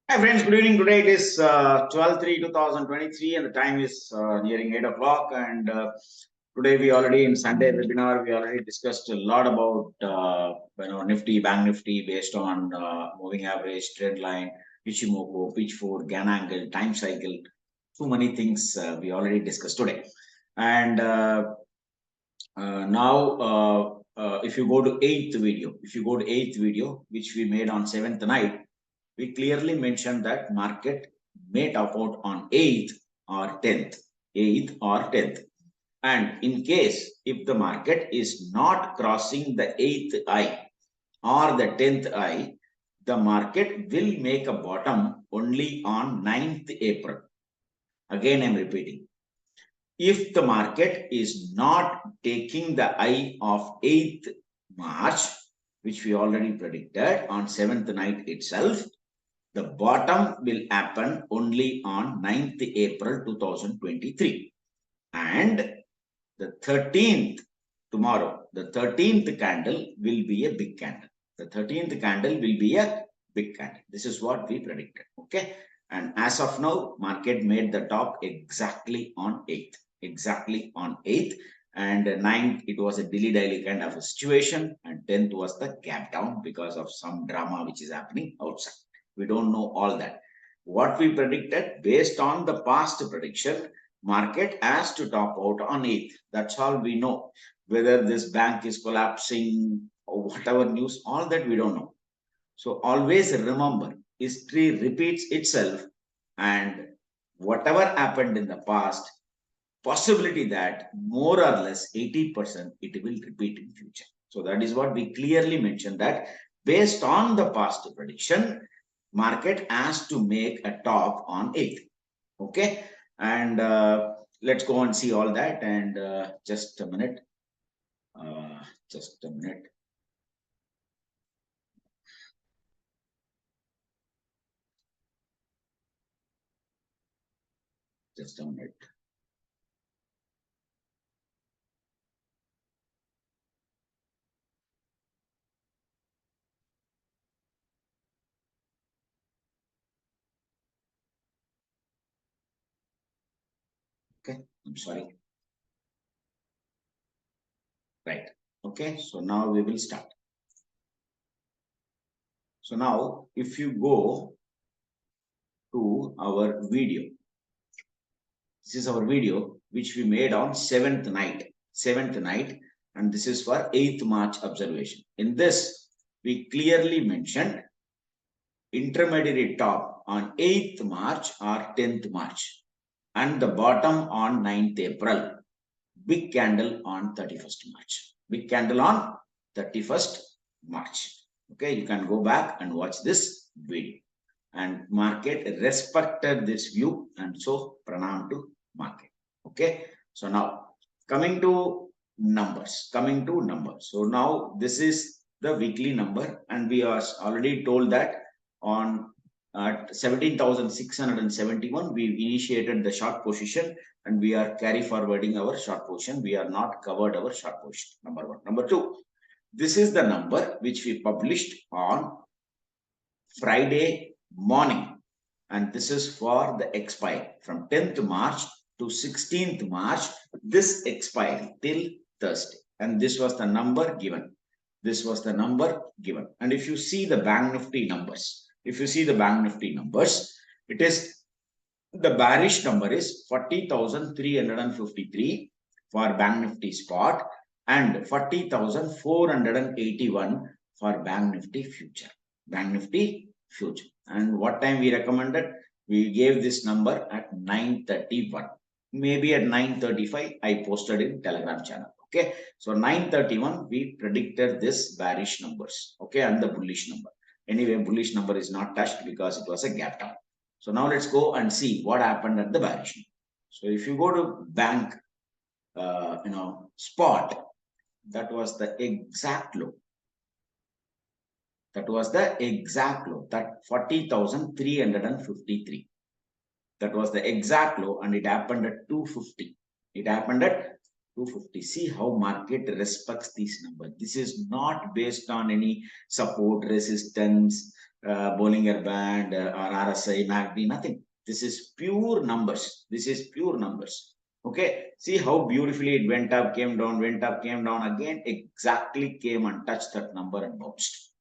Hi friends, good evening. Today it is 12/3/2023 and the time is nearing 8 o'clock. And today we already in Sunday webinar, we already discussed a lot about Nifty, Bank Nifty based on moving average, trend line, Ichimoku, pitchfork, Gann angle, time cycle. Too many things we already discussed today. And now if you go to eighth video, which we made on 7th night, we clearly mentioned that market may top out on 8th or 10th. And in case if the market is not crossing the 8th eye or the 10th eye, the market will make a bottom only on 9th April. Again, I'm repeating. If the market is not taking the eye of 8th March, which we already predicted on 7th night itself, the bottom will happen only on 9th April 2023. And the 13th, tomorrow, the 13th candle will be a big candle. The 13th candle will be a big candle. This is what we predicted. Okay. And as of now, market made the top exactly on 8th. Exactly on 8th. And 9th, it was a dilly-dally kind of a situation. And 10th was the gap down because of some drama which is happening outside. We don't know all that. What we predicted based on the past prediction, market has to top out on 8th. That's all we know. Whether this bank is collapsing or whatever news, all that we don't know. So always remember, history repeats itself, and whatever happened in the past, possibility that more or less 80% it will repeat in future. So that is what we clearly mentioned, that based on the past prediction, market has to make a top on 8th. Okay. And let's go and see all that. And just a minute. Just a minute. Just a minute. Okay. I'm sorry. Right. Okay. So now we will start. So now if you go to our video, this is our video which we made on 7th night, and this is for 8th March observation. In this, we clearly mentioned intermediary top on 8th March or 10th March, and the bottom on 9th April. Big candle on 31st March. Big candle on 31st March. Okay, you can go back and watch this video. And market respected this view, and so pranam to market. Okay, so now coming to numbers. So now this is the weekly number, and we are already told that on at 17,671 we initiated the short position, and we are carry forwarding our short position. We are not covered our short position. Number one. Number two, this is the number which we published on Friday morning, and this is for the expire from 10th March to 16th March. This expired till Thursday, and this was the number given. And if you see the Bank Nifty numbers, it is the bearish number is 40,353 for Bank Nifty spot and 40,481 for Bank Nifty future. And what time we recommended? We gave this number at 9:31. Maybe at 9:35, I posted in Telegram channel. Okay. So 9:31, we predicted this bearish numbers. Okay. And the bullish number. Anyway, bullish number is not touched because it was a gap down. So now let's go and see what happened at the bearish. So if you go to bank, spot, that was the exact low. That 40,353. That was the exact low, and it happened at 250. See how market respects these numbers. This is not based on any support, resistance, Bollinger Band or RSI, MACD, nothing. This is pure numbers. This is pure numbers. Okay, see how beautifully it went up, came down, went up, came down again, exactly came and touched that number and bounced.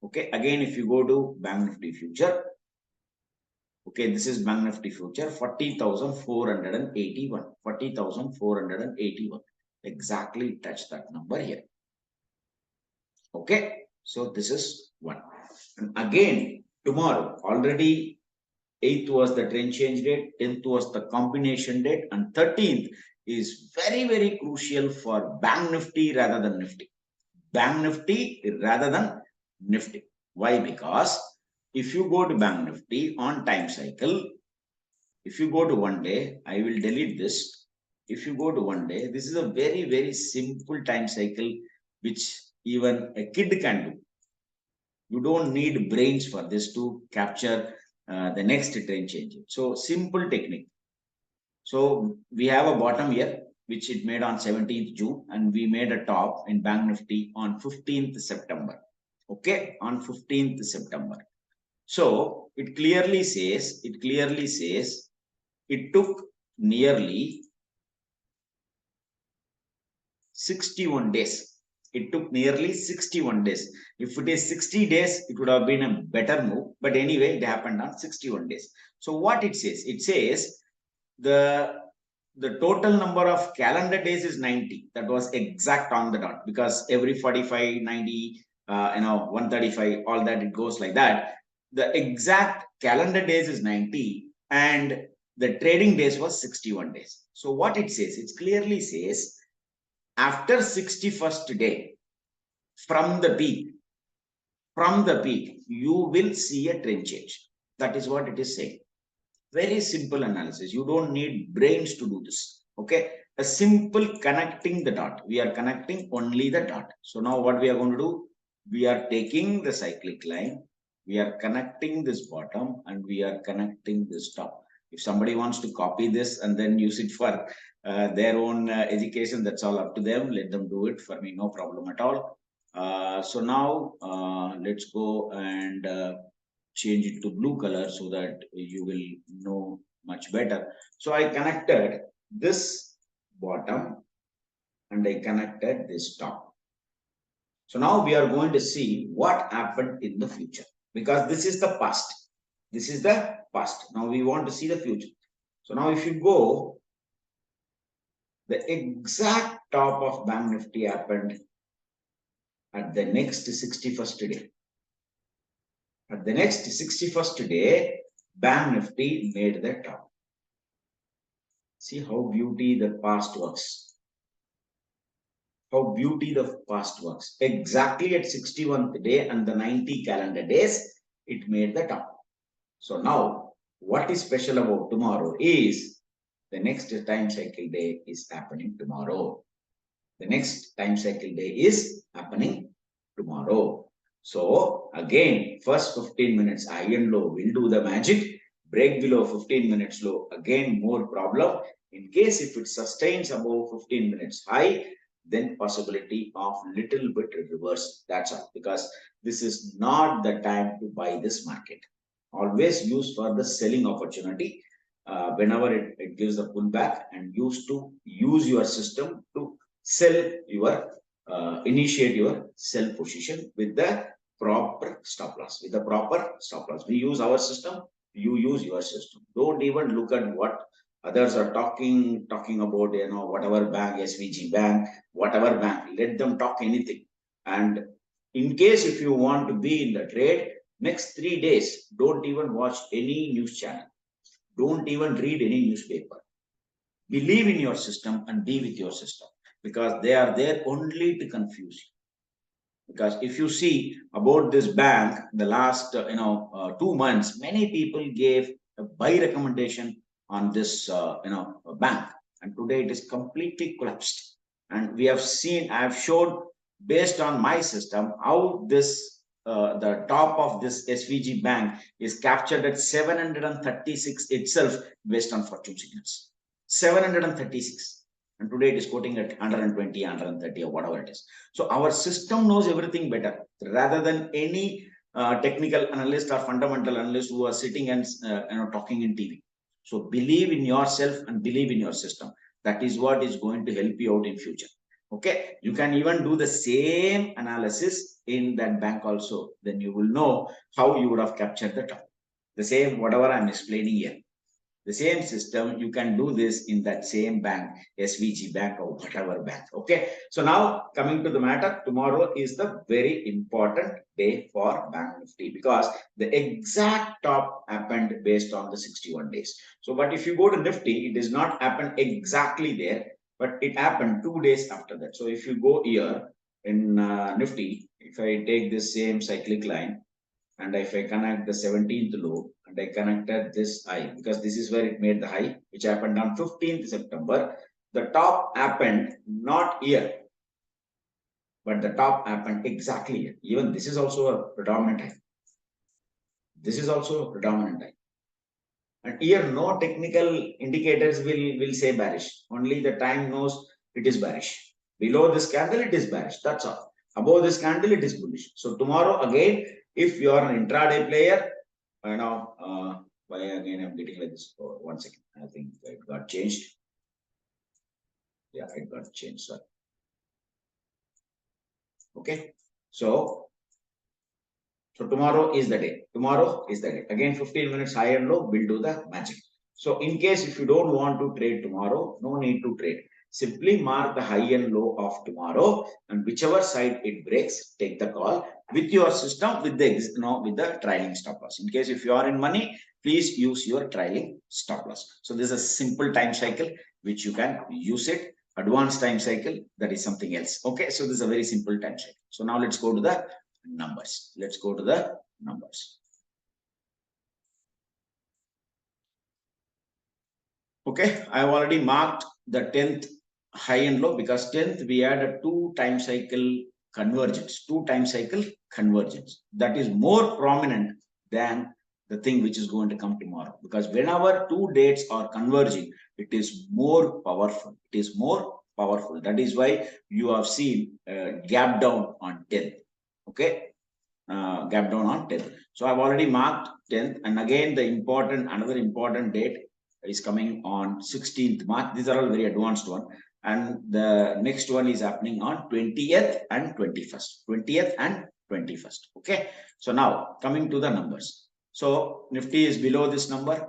Okay, again, if you go to Bank Nifty future, okay, this is Bank Nifty future 40,481, 40,481, exactly touch that number here. Okay, so this is one. And again, tomorrow, already 8th was the trend change date, 10th was the combination date, and 13th is very, very crucial for Bank Nifty rather than Nifty. Bank Nifty rather than Nifty. Why? Because if you go to Bank Nifty on time cycle, if you go to 1 day, I will delete this. If you go to 1 day, this is a very, very simple time cycle which even a kid can do. You don't need brains for this to capture the next trend change. So simple technique. So we have a bottom here, which it made on 17th June, and we made a top in Bank Nifty on 15th September. Okay, on 15th September. So it clearly says, it took nearly 61 days. It took nearly 61 days. If it is 60 days, it would have been a better move. But anyway, it happened on 61 days. So what it says? It says the total number of calendar days is 90. That was exact on the dot, because every 45, 90, 135, all that, it goes like that. The exact calendar days is 90 and the trading days was 61 days. So what it says? It clearly says after 61st day from the peak, you will see a trend change. That is what it is saying. Very simple analysis. You don't need brains to do this. Okay, a simple connecting the dot. We are connecting only the dot. So now what we are going to do? We are taking the cyclic line, we are connecting this bottom, and we are connecting this top. If somebody wants to copy this and then use it for their own education, that's all up to them. Let them do it. For me, no problem at all. So now let's go and change it to blue color so that you will know much better. So I connected this bottom and I connected this top. So now we are going to see what happened in the future, because this is the past. This is the past. Now we want to see the future. So now if you go, the exact top of Bank Nifty happened at the next 61st day. At the next 61st day, Bank Nifty made the top. See how beauty the past works. How beauty the past works. Exactly at 61st day and the 90 calendar days, it made the top. So now, what is special about tomorrow is the next time cycle day is happening tomorrow. The next time cycle day is happening tomorrow. So again, first 15 minutes high and low will do the magic. Break below 15 minutes low, again more problem. In case if it sustains above 15 minutes high, then possibility of little bit reverse. That's all, because this is not the time to buy this market. Always use for the selling opportunity whenever it gives a pullback, and use your system to sell your initiate your sell position with the proper stop loss. We use our system, you use your system. Don't even look at what others are talking about, whatever bank, SVG bank, whatever bank, let them talk anything. And in case if you want to be in the trade, next 3 days, don't even watch any news channel. Don't even read any newspaper. Believe in your system and be with your system, because they are there only to confuse you. Because if you see about this bank, the last 2 months, many people gave a buy recommendation on this bank, and today it is completely collapsed. And we have seen, I have showed based on my system how this the top of this SVG bank is captured at 736 itself based on fortune signals. 736, and today it is quoting at 120, 130, or whatever it is. So our system knows everything better rather than any technical analyst or fundamental analyst who are sitting and talking in TV. So believe in yourself and believe in your system. That is what is going to help you out in future. Okay, you can even do the same analysis in that bank also. Then you will know how you would have captured the top. The same whatever I'm explaining here. The same system, you can do this in that same bank, SVG bank or whatever bank. Okay. So now coming to the matter, tomorrow is the very important day for Bank Nifty because the exact top happened based on the 61 days. So, but if you go to Nifty, it does not happen exactly there, but it happened 2 days after that. So if you go here in Nifty, if I take this same cyclic line, and if I connect the 17th low and I connected this high because this is where it made the high which happened on 15th September, the top happened not here but the top happened exactly here. Even this is also a predominant high. This is also a predominant high. And here no technical indicators will say bearish. Only the time knows it is bearish. Below this candle it is bearish. That's all. Above this candle it is bullish. So tomorrow again, if you are an intraday player, why again I'm getting like this. Oh, 1 second. I think it got changed. Yeah, it got changed. Sorry. Okay. So tomorrow is the day. Tomorrow is the day. Again, 15 minutes high and low will do the magic. So in case if you don't want to trade tomorrow, no need to trade. Simply mark the high and low of tomorrow, and whichever side it breaks, take the call with your system with the trailing stop loss. In case if you are in money, please use your trailing stop loss. So this is a simple time cycle which you can use it. Advanced time cycle, that is something else. Okay, so this is a very simple time cycle. So now let's go to the numbers. Let's go to the numbers. Okay, I have already marked the 10th high and low because 10th we had a 2 time cycle convergence. 2 time cycle convergence. That is more prominent than the thing which is going to come tomorrow. Because whenever 2 dates are converging, it is more powerful. It is more powerful. That is why you have seen gap down on 10th. Okay. Gap down on 10th. So I've already marked 10th, and again the another important date is coming on 16th March. These are all very advanced one, and the next one is happening on 20th and 21st. 20th and 21st. Okay. So now coming to the numbers. So Nifty is below this number.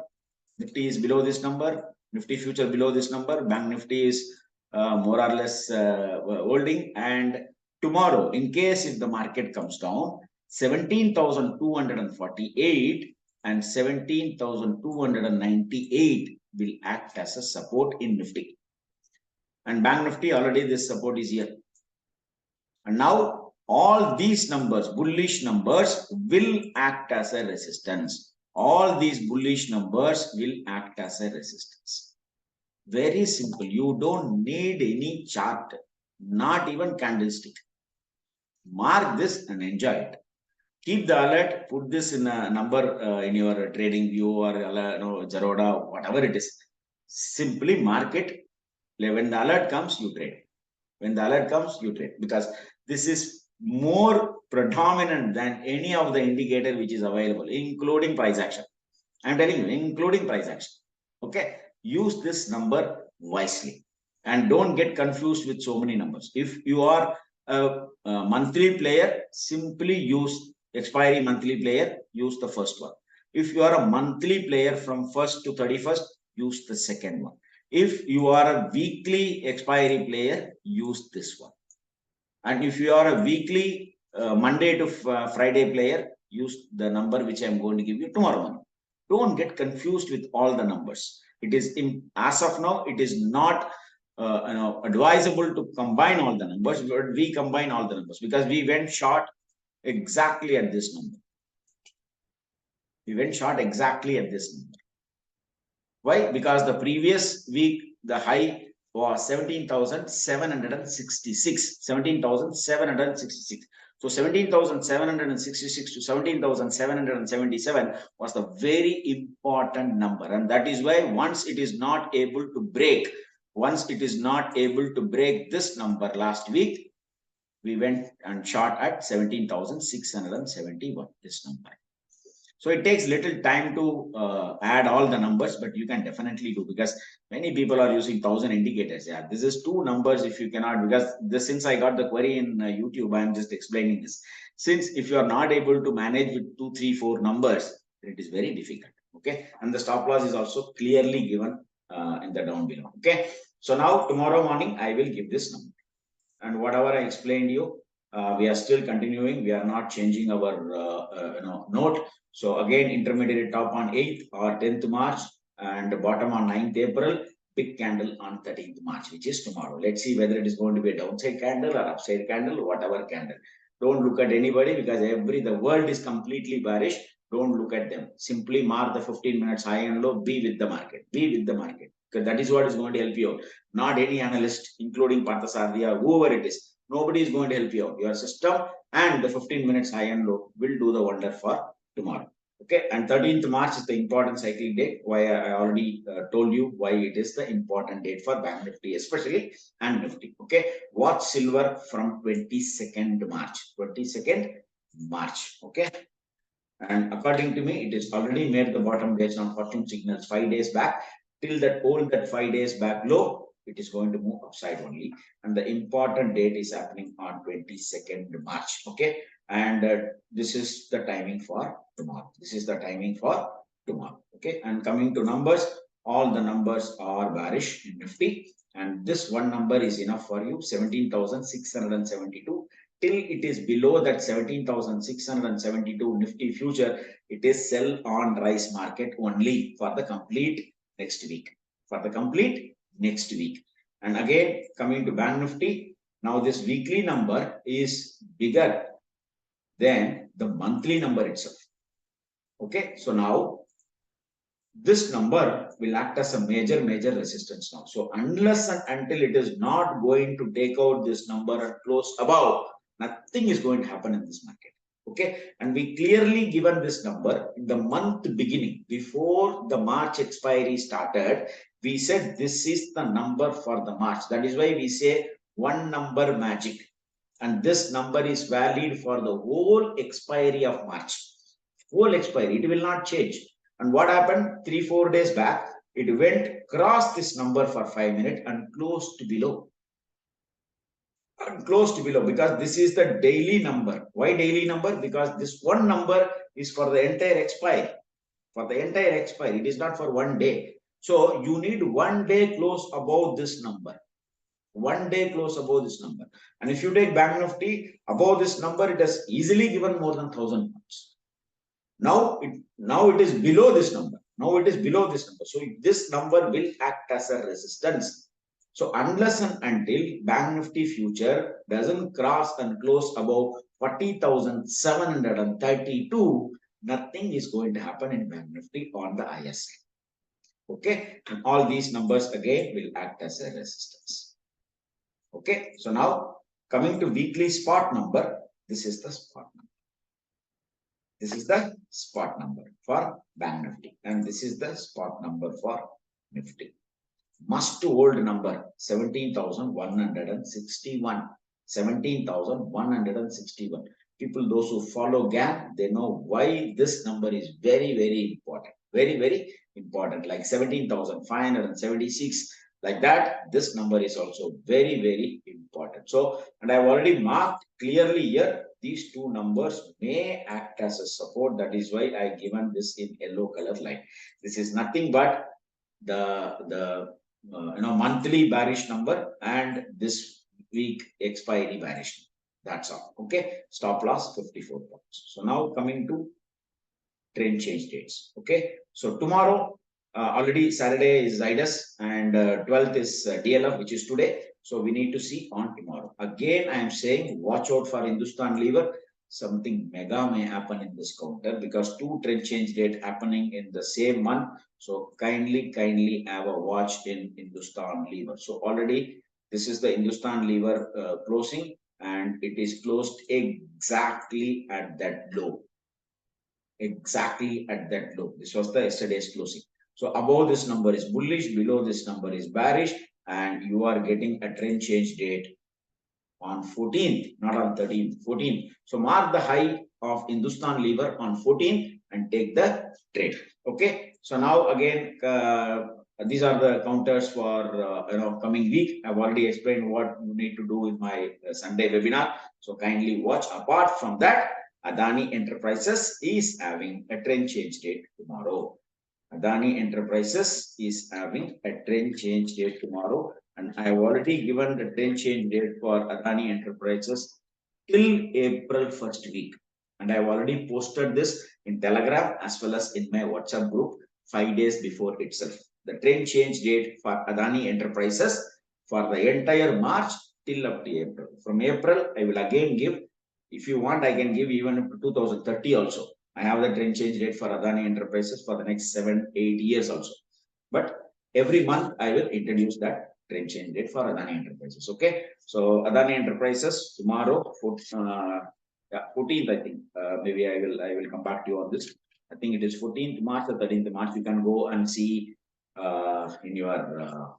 Nifty is below this number. Nifty future below this number. Bank Nifty is more or less holding. And tomorrow, in case if the market comes down, 17,248 and 17,298 will act as a support in Nifty. And Bank Nifty already this support is here. And now all these numbers, bullish numbers, will act as a resistance. All these bullish numbers will act as a resistance. Very simple. You don't need any chart, not even candlestick. Mark this and enjoy it. Keep the alert, put this in a number in your trading view or Zerodha, whatever it is. Simply mark it. When the alert comes, you trade. When the alert comes, you trade. Because this is more predominant than any of the indicator which is available, including price action. I'm telling you, including price action. Okay. Use this number wisely and don't get confused with so many numbers. If you are a monthly player, simply use expiry monthly player, use the first one. If you are a monthly player from 1st to 31st, use the second one. If you are a weekly expiry player, use this one. And if you are a weekly Monday to Friday player, use the number which I am going to give you tomorrow morning. Don't get confused with all the numbers. It is as of now, it is not advisable to combine all the numbers, but we combine all the numbers because we went short exactly at this number. We went short exactly at this number. Why? Because the previous week, the high was 17,766. 17,766. So 17,766 to 17,777 was the very important number. And that is why once it is not able to break this number last week, we went and shot at 17,671, this number. So it takes little time to add all the numbers, but you can definitely do, because many people are using 1,000 indicators. Yeah, this is two numbers. If you cannot, because this, since I got the query in YouTube, I am just explaining this. Since if you are not able to manage with 2, 3, 4 numbers, it is very difficult. Okay, and the stop loss is also clearly given in the down below. Okay, so now tomorrow morning I will give this number, and whatever I explained you, we are still continuing. We are not changing our note. So again, intermediate top on 8th or 10th March, and bottom on 9th April, big candle on 13th March, which is tomorrow. Let's see whether it is going to be a downside candle or upside candle, whatever candle. Don't look at anybody, because the world is completely bearish. Don't look at them. Simply mark the 15 minutes high and low. Be with the market. Be with the market, because that is what is going to help you out. Not any analyst, including Parthasarthi or whoever it is. Nobody is going to help you out. Your system and the 15 minutes high and low will do the wonder for tomorrow. Okay, and 13th March is the important cycling date. Why I already told you why it is the important date for Bank Nifty especially, and Nifty. Okay, watch silver from 22nd March. 22nd March. Okay, and according to me, it is already made the bottom based on fortune signals 5 days back. Till that hold that 5 days back low, it is going to move upside only. And the important date is happening on 22nd March. Okay, and this is the timing for tomorrow. This is the timing for tomorrow. Okay, and coming to numbers, all the numbers are bearish in Nifty, and this one number is enough for you, 17,672. Till it is below that 17,672 Nifty future, it is sell on rise market only for the complete next week. For the complete next week. And again, coming to Bank Nifty, now this weekly number is bigger than the monthly number itself. Okay, so now this number will act as a major resistance now. So unless and until it is not going to take out this number and close above, nothing is going to happen in this market. Okay, and we clearly given this number in the month beginning, before the March expiry started. We said this is the number for the March. That is why we say one number magic, and this number is valid for the whole expiry of March. Whole expiry, it will not change. And what happened 3-4 days back? It went across this number for 5 minutes and closed below. Closed below, because this is the daily number. Why daily number? Because this one number is for the entire expiry. For the entire expiry, it is not for 1 day. So you need 1 day close above this number. 1 day close above this number. And if you take Bank Nifty above this number, it has easily given more than 1,000 points. Now it is below this number. Now it is below this number. So this number will act as a resistance. So unless and until Bank Nifty future doesn't cross and close above 40,732, nothing is going to happen in Bank Nifty on the ISI. Okay, and all these numbers again will act as a resistance. Okay, so now coming to weekly spot number, this is the spot number. This is the spot number for Bank Nifty, and this is the spot number for Nifty. Must to hold number 17,161. 17,161. People, those who follow GAN, they know why this number is very important. Very important. Like 17,576. Like that, this number is also very important. So, and I've already marked clearly here, these two numbers may act as a support. That is why I given this in yellow color line. This is nothing but the monthly bearish number and this week expiry bearish. That's all. Okay, stop loss 54 points. So now coming to trend change dates. Okay, so tomorrow already Saturday is Zydus, and 12th is DLF, which is today. So we need to see on tomorrow. Again, I am saying watch out for Hindustan Lever. Something mega may happen in this counter, because two trend change date happening in the same month. So kindly have a watch in Hindustan Lever. So already this is the Hindustan Lever closing, and it is closed exactly at that low. Exactly at that low. This was the yesterday's closing. So above this number is bullish, below this number is bearish, and you are getting a trend change date on 14th, not on 13th, 14th. So mark the high of Hindustan Lever on 14th and take the trade. Okay. So now again, these are the counters for coming week. I've already explained what you need to do in my Sunday webinar. So kindly watch. Apart from that, Adani Enterprises is having a trend change date tomorrow. Adani Enterprises is having a trend change date tomorrow, and I have already given the trend change date for Adani Enterprises till April first week. And I have already posted this in Telegram as well as in my WhatsApp group 5 days before itself. The trend change date for Adani Enterprises for the entire March till up to April. From April, I will again give. If you want, I can give even up to 2030 also. I have the trend change rate for Adani Enterprises for the next 7-8 years also. But every month I will introduce that trend change rate for Adani Enterprises. Okay. So Adani Enterprises tomorrow, 14th, I think. Maybe I will come back to you on this. I think it is 14th March or 13th March. You can go and see in your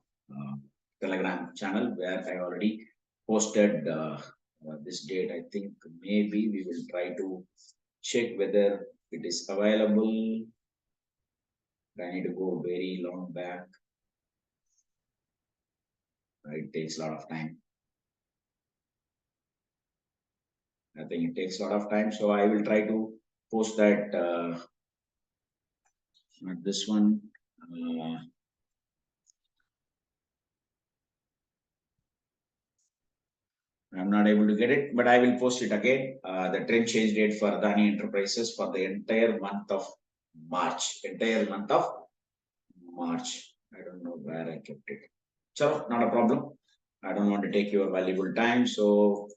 Telegram channel where I already posted this date. I think maybe we will try to check whether it is available. I need to go very long back. It takes a lot of time. I think it takes a lot of time. So I will try to post that. Not this one. I'm not able to get it, but I will post it again. The trend change date for Adani Enterprises for the entire month of March. Entire month of March. I don't know where I kept it. So not a problem. I don't want to take your valuable time. So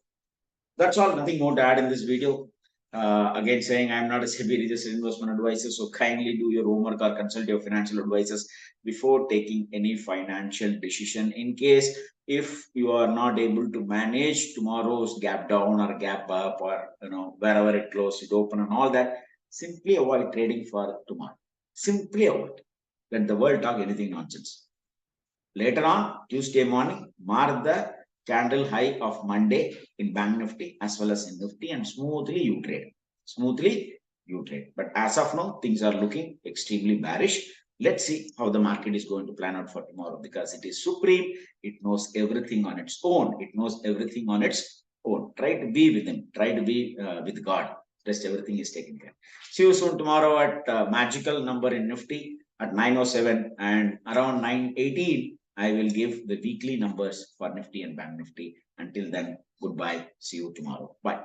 that's all. Nothing more to add in this video. Again, saying I'm not a SEBI registered investment advisor, so kindly do your homework or consult your financial advisors before taking any financial decision. In case if you are not able to manage tomorrow's gap down or gap up, or wherever it closes, it open and all that, simply avoid trading for tomorrow. Simply avoid. Let the world talk anything nonsense. Later on, Tuesday morning, mark the candle high of Monday in Bank Nifty as well as in Nifty, and smoothly you trade. Smoothly you trade. But as of now, things are looking extremely bearish. Let's see how the market is going to plan out for tomorrow, because it is supreme. It knows everything on its own. It knows everything on its own. Try to be with him. Try to be with God. Rest everything is taken care. See you soon tomorrow at magical number in Nifty at 907, and around 918. I will give the weekly numbers for Nifty and Bank Nifty. Until then, goodbye. See you tomorrow. Bye.